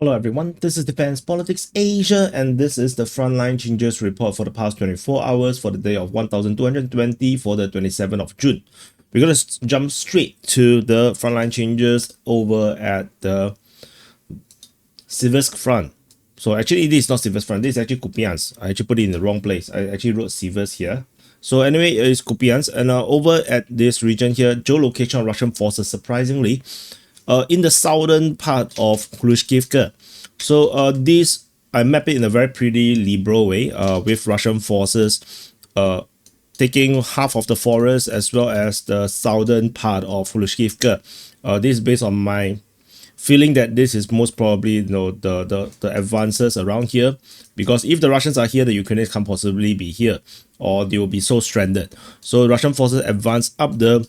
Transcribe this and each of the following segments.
Hello everyone, this is Defense Politics Asia and this is the Frontline Changes report for the past 24 hours for the day of 1220 for the 27th of June. We're going to jump straight to the Frontline Changes over at the Siversk front. So actually this is not Siversk front, this is actually Kupyansk. I actually put it in the wrong place. I actually wrote Siversk here. So anyway, it's Kupyansk, and over at this region here, geolocation of Russian forces surprisingly in the southern part of Klishchiivka. So this I map it in a very pretty liberal way with Russian forces taking half of the forest as well as the southern part of Klishchiivka. This is based on my feeling that this is most probably the advances around here, because if the Russians are here, the Ukrainians can't possibly be here, or they will be so stranded. So Russian forces advance up the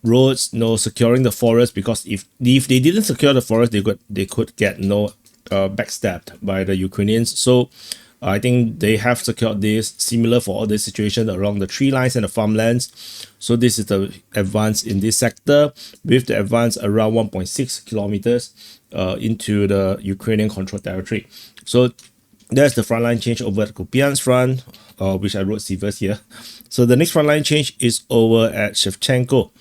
roads, securing the forest, because if they didn't secure the forest, they could get backstabbed by the Ukrainians. So I think they have secured this, similar for all the situation along the tree lines and the farmlands. So this is the advance in this sector, with the advance around 1.6 kilometers into the Ukrainian controlled territory. So that's the frontline change over at Kupyansk front, which I wrote Siversk here. So the next frontline change is over at Shevchenko.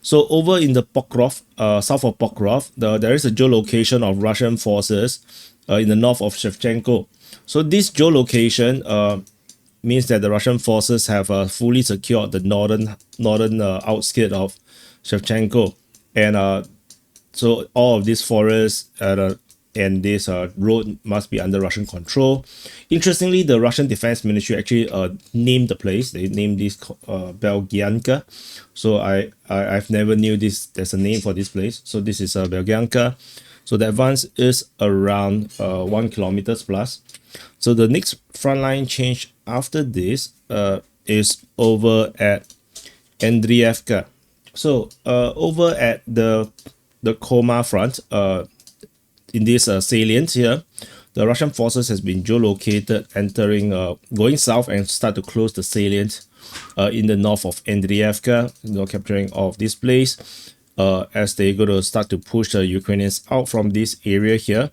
So over in the Pokrovsk, south of Pokrovsk, there is a geolocation of Russian forces in the north of Shevchenko. So this geolocation means that the Russian forces have fully secured the northern outskirt of Shevchenko, and so all of these forests and this road must be under Russian control. Interestingly, the Russian Defense Ministry actually named the place. They named this Belgianka. So I've never knew this. There's a name for this place. So this is Belgianka. So the advance is around 1 kilometers plus. So the next frontline change after this is over at Andriivka. So over at the Komar front, in this salient here, the Russian forces has been geolocated, entering, going south and start to close the salient in the north of Andriivka, capturing of this place as they're going to start to push the Ukrainians out from this area here.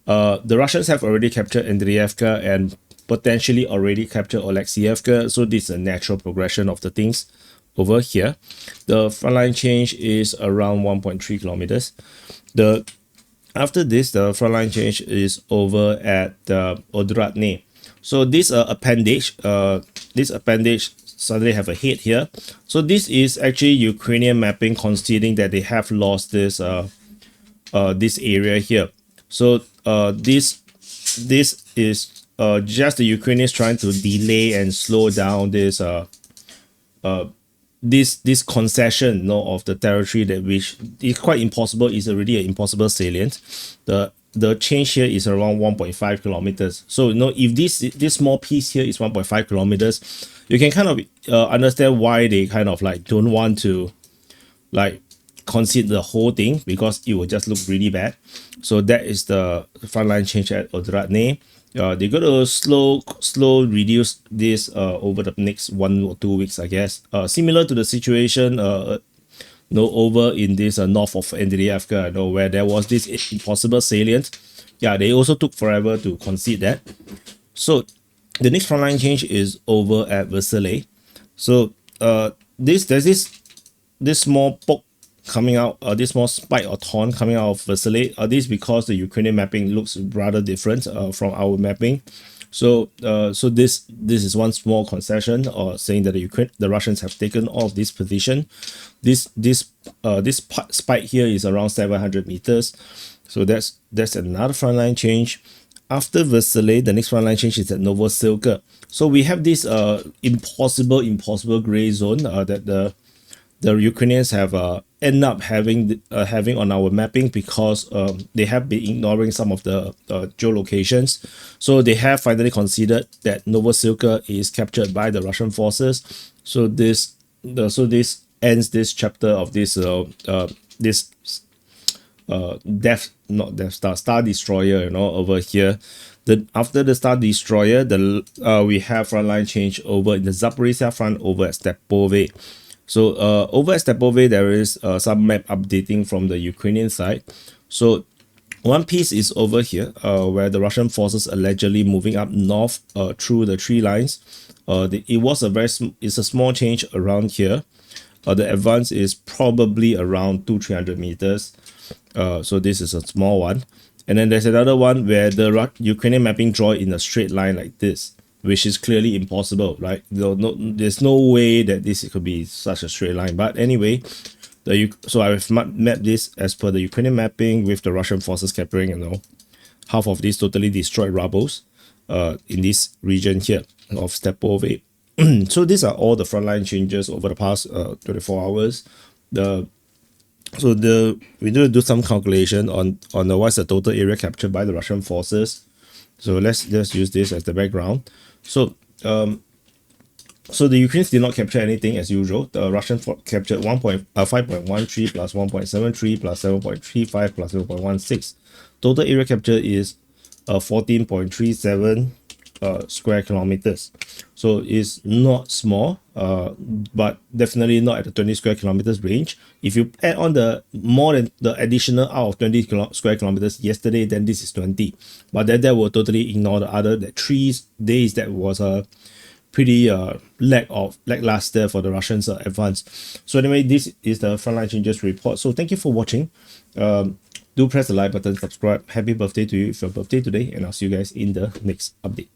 The Russians have already captured Andriivka and potentially already captured Oleksievka, so this is a natural progression of the things over here. The frontline change is around 1.3 kilometers. After this, the frontline change is over at Opytne. So this appendage suddenly have a hit here. So this is actually Ukrainian mapping conceding that they have lost this this area here. So this is just the Ukrainians trying to delay and slow down this this concession of the territory, that which is quite impossible, is already an impossible salient. The change here is around 1.5 kilometers. So if this small piece here is 1.5 kilometers, you can kind of understand why they kind of like don't want to like concede the whole thing, because it will just look really bad. So that is the frontline change at Opytne. They're going to slow reduce this over the next 1 or 2 weeks, I guess. Similar to the situation over in this north of Andriivka, where there was this impossible salient. Yeah, they also took forever to concede that. So the next frontline change is over at Vesele. So there's this small poke coming out, this small spike or thorn coming out of Vesele. This because the Ukrainian mapping looks rather different from our mapping. So this is one small concession, or saying that the Russians have taken off this position. This spike here is around 700 meters. So that's another frontline change. After Vesele, the next frontline change is at Novoselivka. So we have this impossible gray zone that the Ukrainians have end up having on our mapping, because they have been ignoring some of the geolocations. So they have finally considered that Novoselivka is captured by the Russian forces. So this ends this chapter of this Star Destroyer, over here. After the Star Destroyer, we have frontline change over in the Zaporizhzhia front over at Stepove. So over at Stepove, there is some map updating from the Ukrainian side. So One piece is over here, where the Russian forces allegedly moving up north through the tree lines. It was it's a small change around here. The advance is probably around 200-300 meters. So this is a small one. And then there's another one where the Ukrainian mapping draw in a straight line like this, which is clearly impossible, right? There's no way that this could be such a straight line. But anyway, so I've mapped this as per the Ukrainian mapping with the Russian forces capturing, half of these totally destroyed rubbles in this region here of Stepove. So these are all the frontline changes over the past 24 hours. We need to do some calculation on what's the total area captured by the Russian forces. So let's just use this as the background. So the Ukrainians did not capture anything as usual. The Russians captured 5.13 plus 1.73 plus 7.35 plus 0.16. Total area capture is 14.37 square kilometers. So it's not small, but definitely not at the 20 square kilometers range. If you add on the more than the additional out of 20 square kilometers yesterday, then this is 20. But then that will totally ignore the other 3 days that was a pretty lackluster for the Russians advance. So anyway, this is the Frontline Changes report. So thank you for watching. Do press the like button, subscribe. Happy birthday to you if your birthday today, and I'll see you guys in the next update.